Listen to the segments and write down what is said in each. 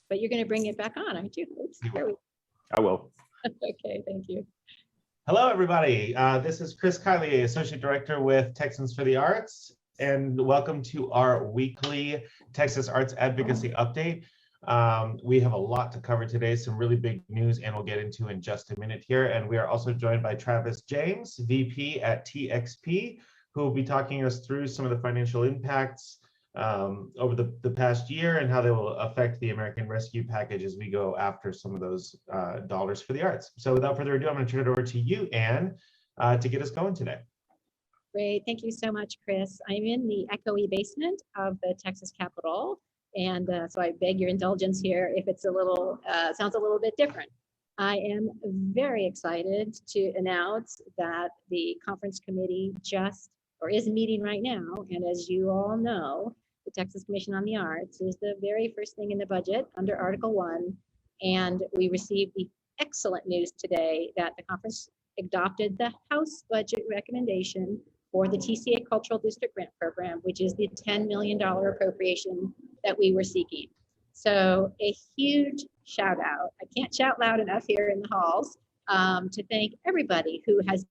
but you're going to bring it back on, aren't you? Oops, there we go. I will. Okay, thank you. Hello, everybody. This is Chris Kiley, Associate Director with Texans for the Arts, and welcome to our weekly Texas Arts Advocacy Update. We have a lot to cover today, some really big news, and we'll get into in just a minute here. And we are also joined by Travis James, VP at TXP, who will be talking us through some of the financial impacts over the past year and how they will affect the American Rescue Package as we go after some of those dollars for the arts. So without further ado, I'm going to turn it over to you, Anne, to get us going today. Great, thank you so much, Chris. I'm in the echoey basement of the Texas Capitol, and so I beg your indulgence here if it's a little, sounds a little bit different. I am very excited to announce that the conference committee is meeting right now, and as you all know, the Texas Commission on the Arts is the very first thing in the budget under Article 1, and we received the excellent news today that the conference adopted the House budget recommendation for the TCA Cultural District Grant Program, which is the $10 million appropriation that we were seeking. So a huge shout out. I can't shout loud enough here in the halls to thank everybody who has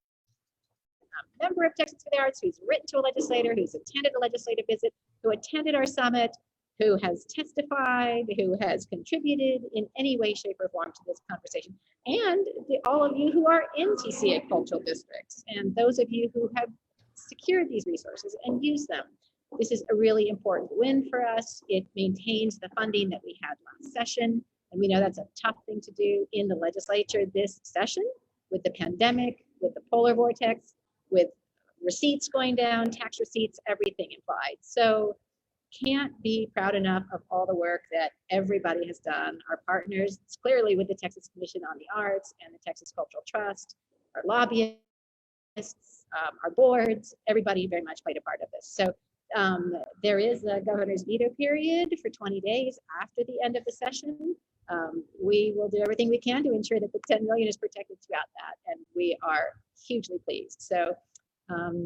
a member of Texans for the Arts, who's written to a legislator, who's attended a legislative visit, who attended our summit, who has testified, who has contributed in any way, shape, or form to this conversation, and all of you who are in TCA cultural districts, and those of you who have secured these resources and used them. This is a really important win for us. It maintains the funding that we had last session, and we know that's a tough thing to do in the legislature this session with the pandemic, with the polar vortex, with receipts going down, tax receipts, everything implied. So can't be proud enough of all the work that everybody has done. Our partners, it's clearly with the Texas Commission on the Arts and the Texas Cultural Trust, our lobbyists, our boards, everybody very much played a part of this. So there is a governor's veto period for 20 days after the end of the session. We will do everything we can to ensure that the 10 million is protected throughout that, and we are hugely pleased. So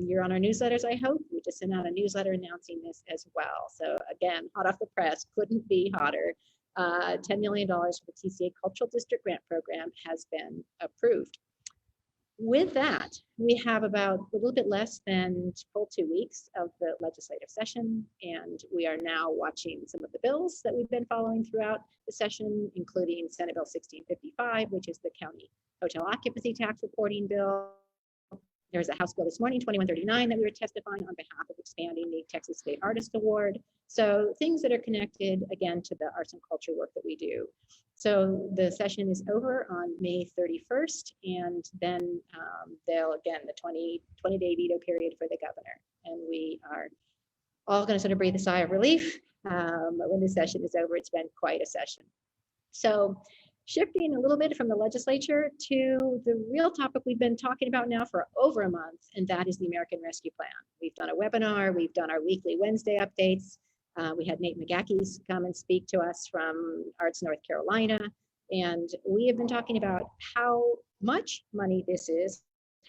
you're on our newsletters, I hope. We just sent out a newsletter announcing this as well. So again, hot off the press, couldn't be hotter. $10 million for the TCA Cultural District Grant Program has been approved. With that, we have about a little bit less than full 2 weeks of the legislative session, and we are now watching some of the bills that we've been following throughout the session, including Senate Bill 1655, which is the county hotel occupancy tax reporting bill. There's a House bill this morning, 2139, that we were testifying on behalf of expanding the Texas State Artist Award. So things that are connected, again, to the arts and culture work that we do. So the session is over on May 31st, and then they'll, again, the 20-day veto period for the governor. And we are all going to sort of breathe a sigh of relief when the session is over. It's been quite a session. So shifting a little bit from the legislature to the real topic we've been talking about now for over a month, and that is the American Rescue Plan. We've done a webinar, we've done our weekly Wednesday updates. We had Nate McGackies come and speak to us from Arts North Carolina, and we have been talking about how much money this is,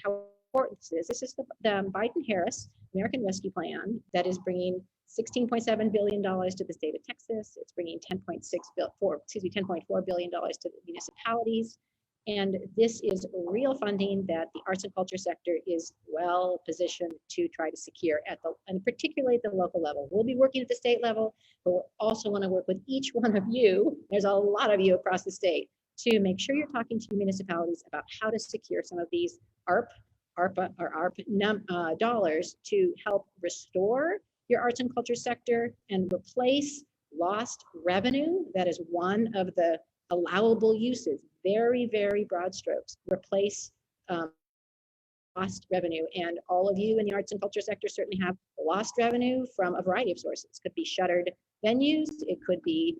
how important this is. This is the Biden-Harris American Rescue Plan that is bringing $16.7 billion to the state of Texas. It's bringing $10.4 billion to the municipalities. And this is real funding that the arts and culture sector is well positioned to try to secure and particularly at the local level. We'll be working at the state level, but we'll also want to work with each one of you. There's a lot of you across the state to make sure you're talking to municipalities about how to secure some of these ARPA dollars to help restore your arts and culture sector and replace lost revenue. That is one of the allowable uses, very, very broad strokes, replace lost revenue. And all of you in the arts and culture sector certainly have lost revenue from a variety of sources. Could be shuttered venues, it could be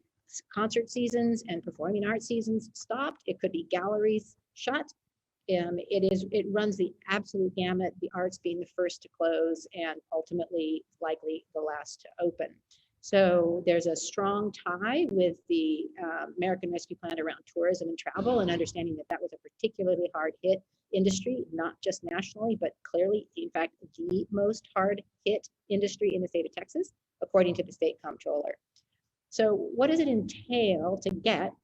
concert seasons and performing arts seasons stopped, it could be galleries shut. It runs the absolute gamut, the arts being the first to close and ultimately likely the last to open. So there's a strong tie with the American Rescue Plan around tourism and travel, and understanding that that was a particularly hard hit industry, not just nationally, but clearly, in fact, the most hard hit industry in the state of Texas, according to the state comptroller. So what does it entail to get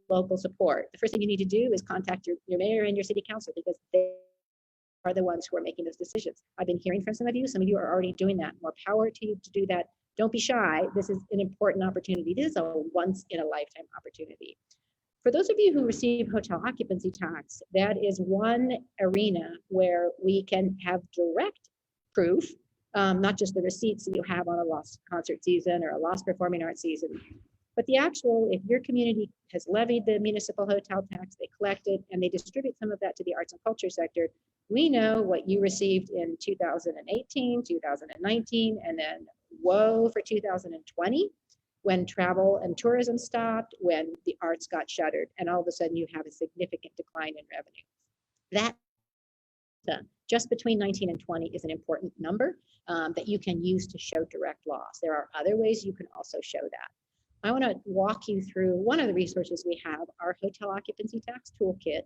local support? The first thing you need to do is contact your mayor and your city council, because they are the ones who are making those decisions. I've been hearing from some of you are already doing that. More power to you to do that. Don't be shy. This is an important opportunity. This is a once in a lifetime opportunity. For those of you who receive hotel occupancy tax, that is one arena where we can have direct proof, not just the receipts that you have on a lost concert season or a lost performing arts season, but the actual, if your community has levied the municipal hotel tax, they collect it and they distribute some of that to the arts and culture sector, we know what you received in 2018, 2019, and then woe for 2020, when travel and tourism stopped, when the arts got shuttered, and all of a sudden you have a significant decline in revenue. That just between 19 and 20 is an important number that you can use to show direct loss. There are other ways you can also show that. I want to walk you through one of the resources we have, our hotel occupancy tax toolkit,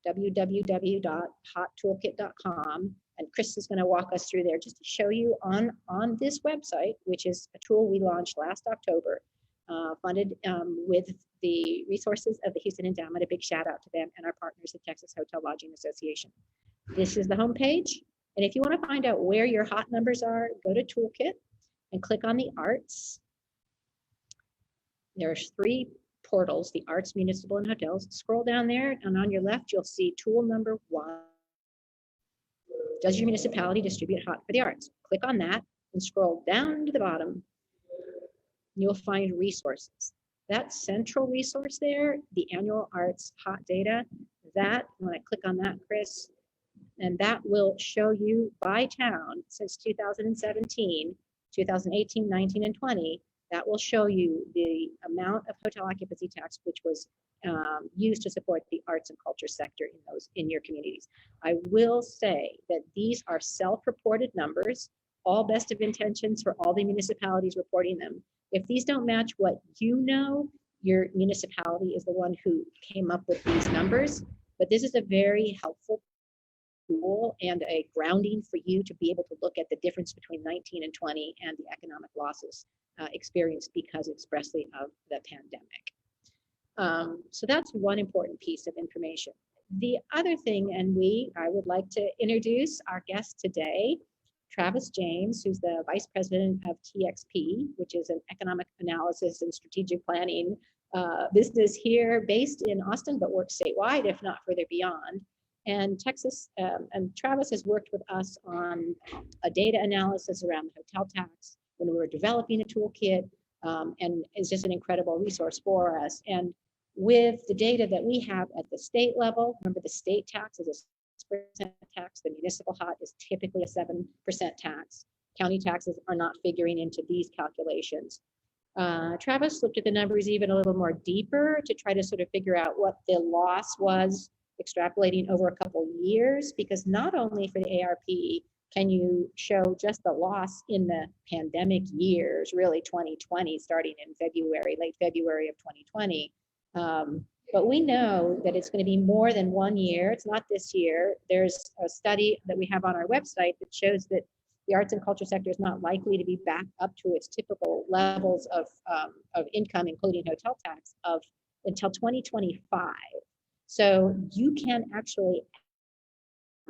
www.hottoolkit.com. And Chris is going to walk us through there just to show you on this website, which is a tool we launched last October, funded with the resources of the Houston Endowment. A big shout out to them and our partners, the Texas Hotel Lodging Association. This is the homepage. And if you want to find out where your hot numbers are, go to Toolkit and click on the arts. There's 3 portals, the arts, municipal, and hotels. Scroll down there, and on your left, you'll see tool number 1. Does your municipality distribute hot for the arts? Click on that and scroll down to the bottom. You'll find resources. That central resource there, the annual arts hot data, that, when I click on that, Chris, and that will show you by town since 2017, 2018, 19, and 20, that will show you the amount of hotel occupancy tax which was used to support the arts and culture sector in your communities. I will say that these are self-reported numbers, all best of intentions for all the municipalities reporting them. If these don't match what you know, your municipality is the one who came up with these numbers, but this is a very helpful tool and a grounding for you to be able to look at the difference between 19 and 20 and the economic losses experienced because expressly of the pandemic. So that's one important piece of information. The other thing, and I would like to introduce our guest today, Travis James, who's the Vice President of TXP, which is an economic analysis and strategic planning business here based in Austin, but works statewide, if not further beyond. And Travis has worked with us on a data analysis around the hotel tax when we were developing a toolkit, and is just an incredible resource for us. And with the data that we have at the state level, remember the state tax is a 6% tax, the municipal hot is typically a 7% tax. County taxes are not figuring into these calculations. Travis looked at the numbers even a little more deeper to try to sort of figure out what the loss was extrapolating over a couple years, because not only for the ARP can you show just the loss in the pandemic years, really 2020, starting in late February of 2020. But we know that it's going to be more than 1 year. It's not this year. There's a study that we have on our website that shows that the arts and culture sector is not likely to be back up to its typical levels of income, including hotel tax, until 2025. So you can actually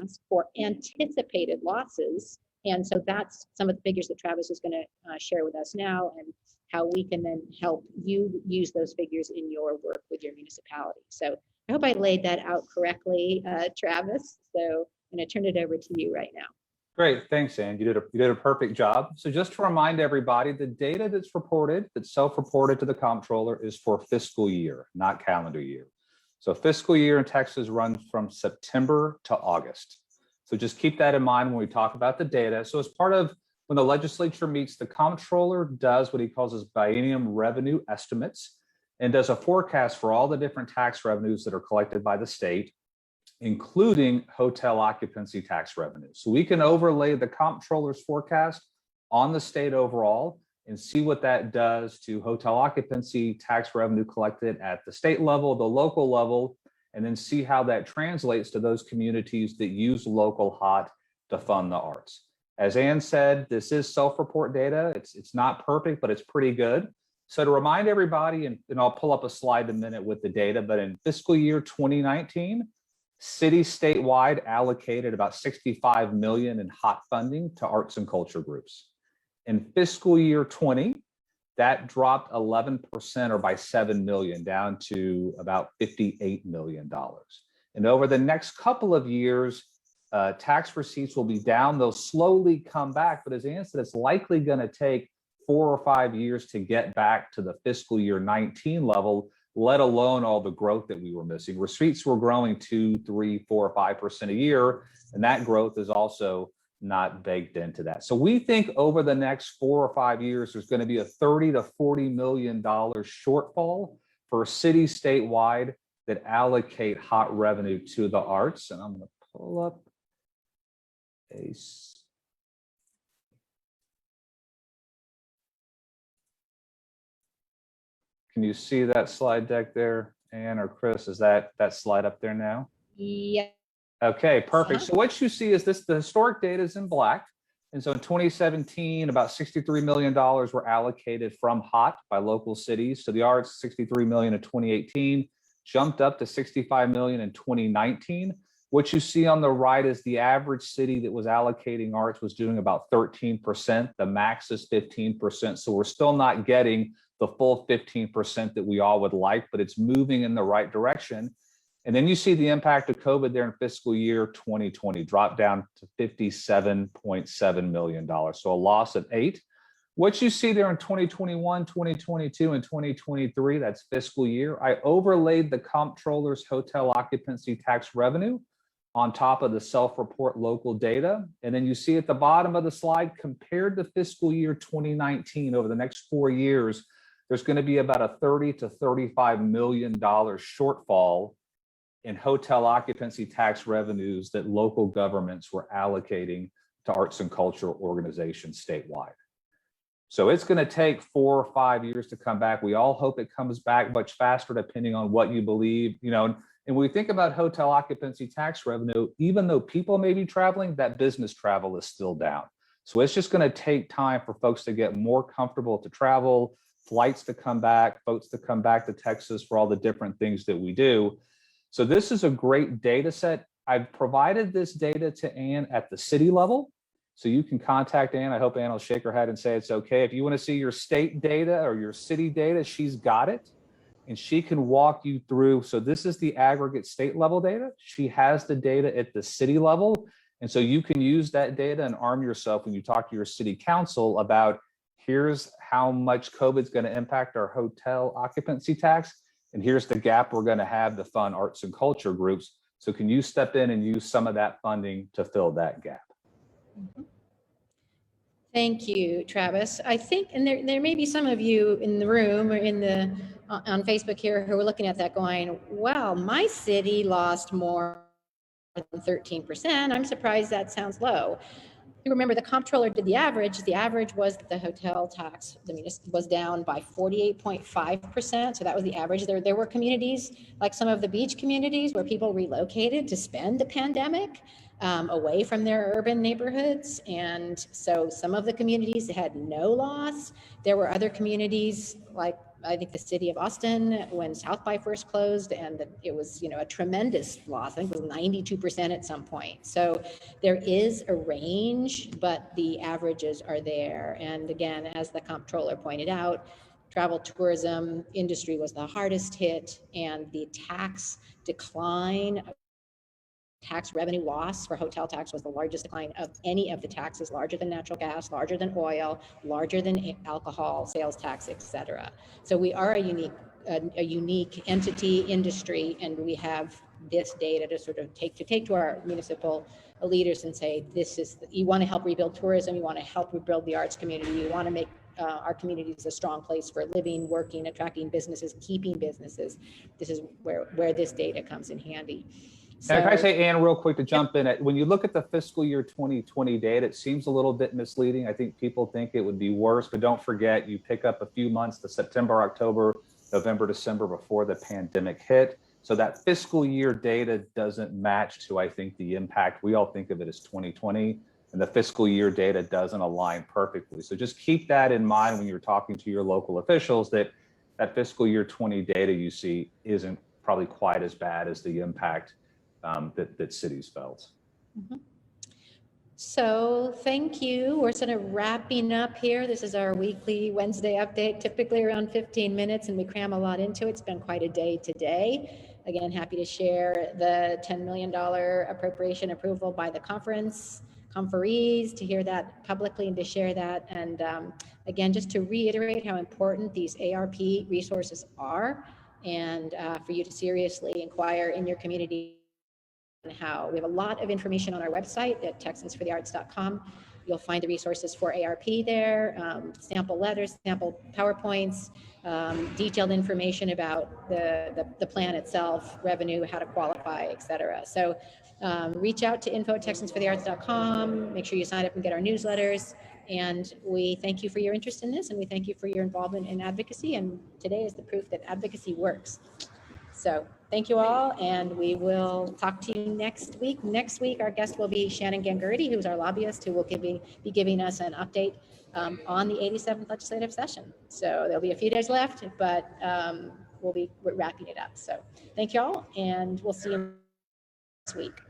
ask for anticipated losses. And so that's some of the figures that Travis is going to share with us now, and how we can then help you use those figures in your work with your municipality. So I hope I laid that out correctly, Travis. So I'm going to turn it over to you right now. Great, thanks, Ann. You did a perfect job. So just to remind everybody, the data that's self-reported to the comptroller is for fiscal year, not calendar year. So fiscal year in Texas runs from September to August. So just keep that in mind when we talk about the data. So as part of when the legislature meets, the comptroller does what he calls his biennium revenue estimates and does a forecast for all the different tax revenues that are collected by the state, including hotel occupancy tax revenue. So we can overlay the comptroller's forecast on the state overall and see what that does to hotel occupancy tax revenue collected at the state level, the local level, and then see how that translates to those communities that use local hot to fund the arts. As Ann said, this is self-report data. It's not perfect, but it's pretty good. So to remind everybody, and I'll pull up a slide in a minute with the data, but in fiscal year 2019, cities statewide allocated about 65 million in hot funding to arts and culture groups. In fiscal year 20, that dropped 11% or by 7 million down to about $58 million. And over the next couple of years, tax receipts will be down. They'll slowly come back, but as Ann said, it's likely going to take 4 or 5 years to get back to the fiscal year 19 level, let alone all the growth that we were missing. Receipts were growing 2, 3, 4, 5% a year, and that growth is also not baked into that. So we think over the next 4 or 5 years, there's going to be a $30 to $40 million shortfall for cities statewide that allocate hot revenue to the arts. And I'm going to pull up a Can you see that slide deck there, Ann or Chris? Is that slide up there now? Yeah. Okay, perfect. So what you see is the historic data is in black. And so in 2017, about $63 million were allocated from HOT by local cities. So the arts, 63 million in 2018, jumped up to 65 million in 2019. What you see on the right is the average city that was allocating arts was doing about 13%. The max is 15%. So we're still not getting the full 15% that we all would like, but it's moving in the right direction. And then you see the impact of COVID there in fiscal year 2020, dropped down to $57.7 million. So a loss of 8. What you see there in 2021, 2022, and 2023, that's fiscal year, I overlaid the comptroller's hotel occupancy tax revenue on top of the self-report local data. And then you see at the bottom of the slide, compared to fiscal year 2019, over the next 4 years, there's going to be about a $30 to $35 million shortfall in hotel occupancy tax revenues that local governments were allocating to arts and cultural organizations statewide. So it's going to take 4 or 5 years to come back. We all hope it comes back much faster, depending on what you believe. And when we think about hotel occupancy tax revenue, even though people may be traveling, that business travel is still down. So it's just going to take time for folks to get more comfortable to travel, flights to come back, folks to come back to Texas for all the different things that we do. So this is a great data set. I've provided this data to Ann at the city level. So you can contact Ann. I hope Ann will shake her head and say it's okay. If you want to see your state data or your city data, she's got it. And she can walk you through. So this is the aggregate state level data. She has the data at the city level. And so you can use that data and arm yourself when you talk to your city council about here's how much COVID is going to impact our hotel occupancy tax. And here's the gap we're going to have to fund arts and culture groups. So can you step in and use some of that funding to fill that gap? Thank you, Travis. I think, and there may be some of you in the room or on Facebook here who are looking at that going, wow, my city lost more than 13%. I'm surprised that sounds low. You remember the comptroller did the average. The average was the hotel tax, was down by 48.5%. So that was the average. There were communities like some of the beach communities where people relocated to spend the pandemic away from their urban neighborhoods. And so some of the communities had no loss. There were other communities like I think the city of Austin when South by first closed, and it was a tremendous loss. I think it was 92% at some point. So there is a range, but the averages are there. And again, as the comptroller pointed out, travel tourism industry was the hardest hit, and the tax decline, tax revenue loss for hotel tax was the largest decline of any of the taxes, larger than natural gas, larger than oil, larger than alcohol, sales tax, et cetera. So we are a unique entity industry, and we have this data to sort of take to our municipal leaders and say, you want to help rebuild tourism, you want to help rebuild the arts community, you want to make our communities a strong place for living, working, attracting businesses, keeping businesses. This is where this data comes in handy. So, can I say, Ann, real quick to jump in? When you look at the fiscal year 2020 data, it seems a little bit misleading. I think people think it would be worse, but don't forget, you pick up a few months, the September, October, November, December before the pandemic hit. So that fiscal year data doesn't match to, I think, the impact. We all think of it as 2020. and the fiscal year data doesn't align perfectly. So just keep that in mind when you're talking to your local officials, that fiscal year 20 data you see isn't probably quite as bad as the impact that cities felt. Mhm. So thank you. We're sort of wrapping up here. This is our weekly Wednesday update, typically around 15 minutes, and we cram a lot into it. It's been quite a day today. Again, happy to share the $10 million appropriation approval by the conferees, to hear that publicly and to share that. And again, just to reiterate how important these ARP resources are, and for you to seriously inquire in your community how. We have a lot of information on our website at texansforthearts.com. You'll find the resources for ARP there, sample letters, sample PowerPoints, detailed information about the plan itself, revenue, how to qualify, et cetera. So reach out to info@texansforthearts.com. Make sure you sign up and get our newsletters. And we thank you for your interest in this, and we thank you for your involvement in advocacy. And today is the proof that advocacy works. So thank you all, and we will talk to you next week. Next week, our guest will be Shannon Gangurdy, who's our lobbyist, who will be giving us an update on the 87th legislative session. So there'll be a few days left, but we're wrapping it up. So thank you all, and we'll see you next week.